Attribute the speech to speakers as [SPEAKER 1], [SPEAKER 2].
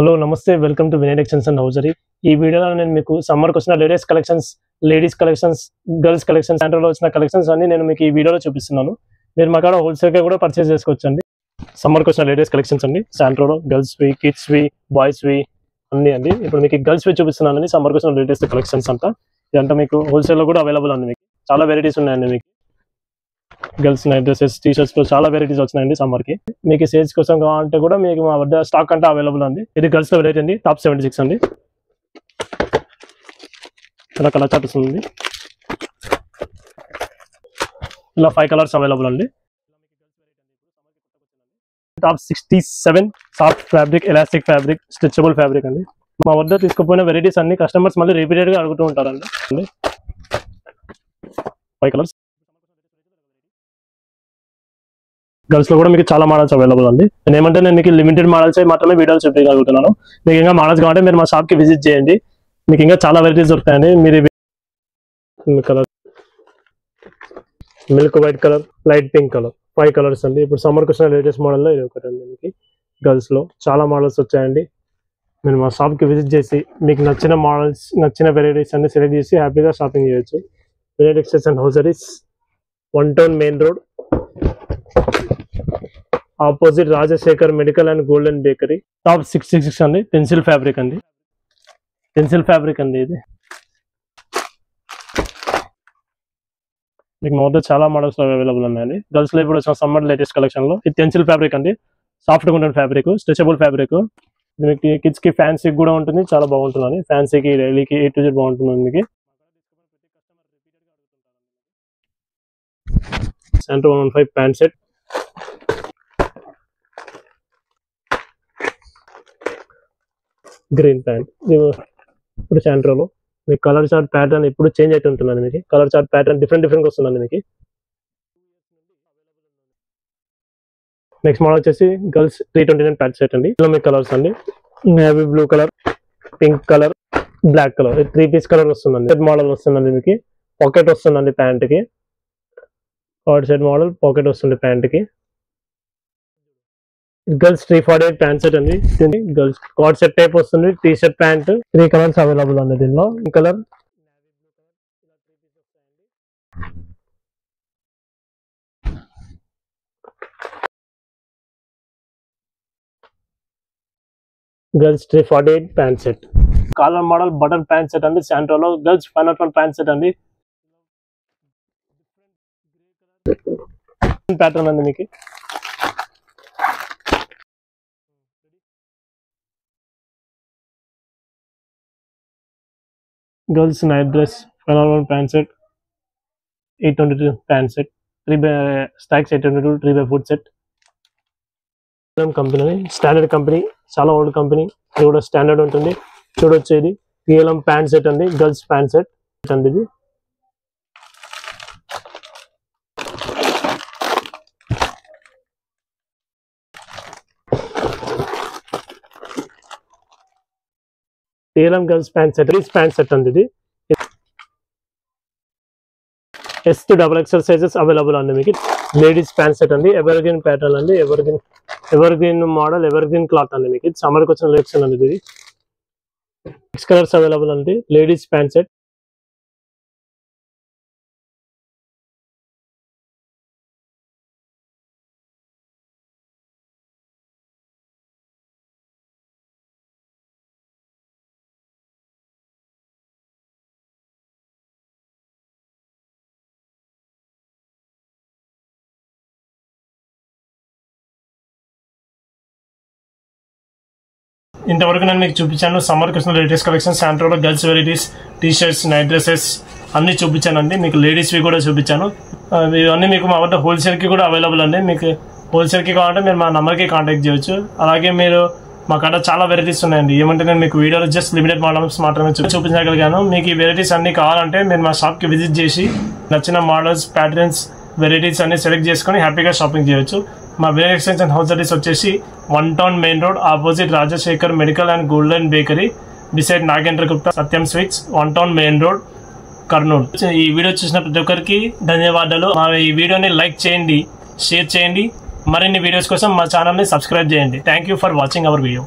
[SPEAKER 1] Hello నమస్తే welcome to Vinay textiles and hosiery. ఈ వీడియోలో నేను మీకు సమ్మర్కి వచ్చిన latest collections, ladies collections, girls collections, సెంటర్లో వచ్చిన కలెక్షన్స్ అన్ని నేను మీకు ఈ వీడియోలో చూపిస్తున్నాను. మీరు మా కాడ హోల్సేల్గా కూడా పర్చేస్ చేసుకోవచ్చండి. సమ్మర్కి వచ్చిన లేటెస్ట్ కలెక్షన్స్ అండి, శాంట్రోలో గర్ల్స్వి, కిడ్స్వి, బాయ్స్వి అన్నీ అండి. ఇప్పుడు మీకు గర్ల్స్వి చూపిస్తున్నానండి. సమ్మర్కి వచ్చిన లేటెస్ట్ కలెక్షన్స్ అంతా ఇదంతా మీకు హోల్సేల్లో కూడా అవైలబుల్ అండి. మీకు చాలా వెరైటీస్ ఉన్నాయండి. మీకు గర్ల్స్ నైట్ డ్రెస్సెస్, టీషర్ట్స్ లో చాలా వెరైటీస్ వచ్చినాయండి సమ్మర్ కి. మీకు సేల్స్ కోసం కావాలంటే కూడా మీకు మా వద్ద స్టాక్ అంటే అవైలబుల్ ఉంది. ఇది గర్ల్స్ లో వెరైటీ అండి, టాప్ 76 అండి. ఇలా కలర్ చార్ట్ వస్తుంది. ఇలా 5 కలర్స్ అవైలబుల్ అండి. Top 67 soft fabric, elastic fabric, stretchable fabric అండి. మా వద్ద తీసుకుపోయిన వెరైటీస్ అన్ని కస్టమర్స్ మళ్ళీ రిపీటెడ్ గా అడుగుతూ ఉంటారండి. 5 కలర్స్. గర్ల్స్ లో కూడా మీకు చాలా మోడల్స్ అవైలబుల్ అండి. నేను మీకు లిమిటెడ్ మోడల్స్ మాత్రమే వీడియోలు చూపించగలుగుతున్నాను. మీకు ఇంకా మోడల్స్ కావాలంటే మీరు మా షాప్ కి విజిట్ చేయండి. మీకు ఇంకా చాలా వెరైటీస్ దొరుకుతాయండి. మీరు colour, milk white colour, light pink colour, 5 colours అండి. ఇప్పుడు సమ్మర్కి వచ్చిన లేటెస్ట్ మోడల్లో ఇది ఒకటి అండి. మీకు గర్ల్స్ లో చాలా మోడల్స్ వచ్చాయండి. మీరు మా షాప్ కి విజిట్ చేసి మీకు నచ్చిన మోడల్స్, నచ్చిన వెరైటీస్ అన్ని సెలెక్ట్ చేసి హ్యాపీగా షాపింగ్ చేయొచ్చు. Vinay textiles and hosieries, 1 town main road, opposite Rajasekhar medical and golden bakery. Top 66 అండి. పెన్సిల్ ఫ్యాబ్రిక్ అండి, పెన్సిల్ ఫ్యాబ్రిక్ అండి. ఇది మీకు మొదట చాలా మోడల్స్ అవైలబుల్ ఉన్నాయండి. గర్ల్స్ లో ఇప్పుడు వచ్చిన సమ్మర్ లేటెస్ట్ కలెక్షన్ లో ఇది పెన్సిల్ ఫ్యాబ్రిక్ అండి. సాఫ్ట్గా ఉంటుంది ఫ్యాబ్రిక్, స్ట్రెచబుల్ ఫ్యాబ్రిక్. మీకు కిడ్స్ కి ఫ్యాన్సీకి కూడా ఉంటుంది, చాలా బాగుంటుందండి. ఫ్యాన్సీకి, డైలీకి, A to Z బాగుంటుంది. మీకు centre 115 pant set, green pant. ఇప్పుడు శాంట్రోలో మీకు కలర్ చార్ట్ ప్యాటర్న్ ఇప్పుడు చేంజ్ అయితే ఉంటుందండి. మీకు కలర్ చార్ట్ ప్యాటర్న్ డిఫరెంట్ వస్తుందండి. మీకు నెక్స్ట్ మోడల్ వచ్చేసి గర్ల్స్ 329 ప్యాంట్ సెట్ అండి. ఇందులో మీకు కలర్స్ అండి, navy blue colour, pink colour, black colour, 3 piece colour వస్తుందండి. సెట్ మోడల్ వస్తుందండి. మీకు పాకెట్ వస్తుందండి ప్యాంట్ కి. కార్డ్ సెట్ మోడల్, పాకెట్ వస్తుంది ప్యాంట్ కి. గర్ల్స్ 348 ప్యాంట్ సెట్ అండి. గర్ల్స్ కార్డ్ సెట్ టైప్ వస్తుంది. T shirt, pant, 3 colours available అండి. దీనిలో colour, girls 348 pant set. Caller model button pant set అండి. శాంట్రోలో గర్ల్స్ 501 ప్యాంట్ సెట్ అండి. ప్యాటర్న్ అండి. మీకు girls night dress 501 pant set, 822 pant set, 3 stocks 822 3/4 set. Company, standard company, చాలా old company. ఇది కూడా standard ఉంటుంది. చూడొచ్చు, ఇది PLM ప్యాంట్ సెట్ అండి. గర్ల్స్ ప్యాంట్ సెట్ అండి. ఇది PLM girls pant set, pant set అండి. ఇది S to XXL sizes available అండి. మీకు లేడీస్ ప్యాంట్ సెట్ అండి. ఎవర్గ్రీన్ ప్యాటర్న్ అండి. ఎవర్గ్రీన్ మోడల్, ఎవర్గ్రీన్ క్లాత్ అండి. మీకు సమ్మర్కి వచ్చిన లేటెస్ట్ అండి. ఇది 6 కలర్స్ అవైలబుల్ అండి. Ladies pant set. ఇంతవరకు నేను మీకు చూపించాను సమ్మర్కి వచ్చిన లేటెస్ట్ కలెక్షన్. శాంట్రోలో girls varieties, T shirts, night dresses అన్ని చూపించానండి. మీకు లేడీస్వి కూడా చూపించాను. ఇవన్నీ మీకు మా వద్ద హోల్సేల్కి కూడా అవైలబుల్ అండి. మీకు హోల్సేల్కి కావాలంటే మీరు మా నెంబర్కి కాంటాక్ట్ చేయొచ్చు. అలాగే మీరు మా కాడ చాలా వెరైటీస్ ఉన్నాయండి. ఏమంటే నేను మీకు వీడియోలో జస్ట్ లిమిటెడ్ మోడల్స్ మాత్రమే చూపించగలిగాను. మీకు ఈ వెరైటీస్ అన్ని కావాలంటే మీరు మా షాప్కి విజిట్ చేసి నచ్చిన మోడల్స్, ప్యాటర్న్స్, వెరైటీస్ అన్ని సెలెక్ట్ చేసుకొని హ్యాపీగా షాపింగ్ చేయొచ్చు. మా వినయ్ టెక్స్టైల్స్ అండ్ హౌజరీస్ వచ్చేసి 1 town main road, opposite Rajasekhar medical and golden bakery, beside Nagendra Gupta Satyam sweets, 1 town main road, Kurnool. ఈ వీడియో చూసిన ప్రతి ఒక్కరికి ధన్యవాదాలు. ఈ వీడియోని లైక్ చేయండి, షేర్ చేయండి. మరిన్ని వీడియోస్ కోసం మా ఛానల్ని సబ్స్క్రైబ్ చేయండి. Thank you for watching our video.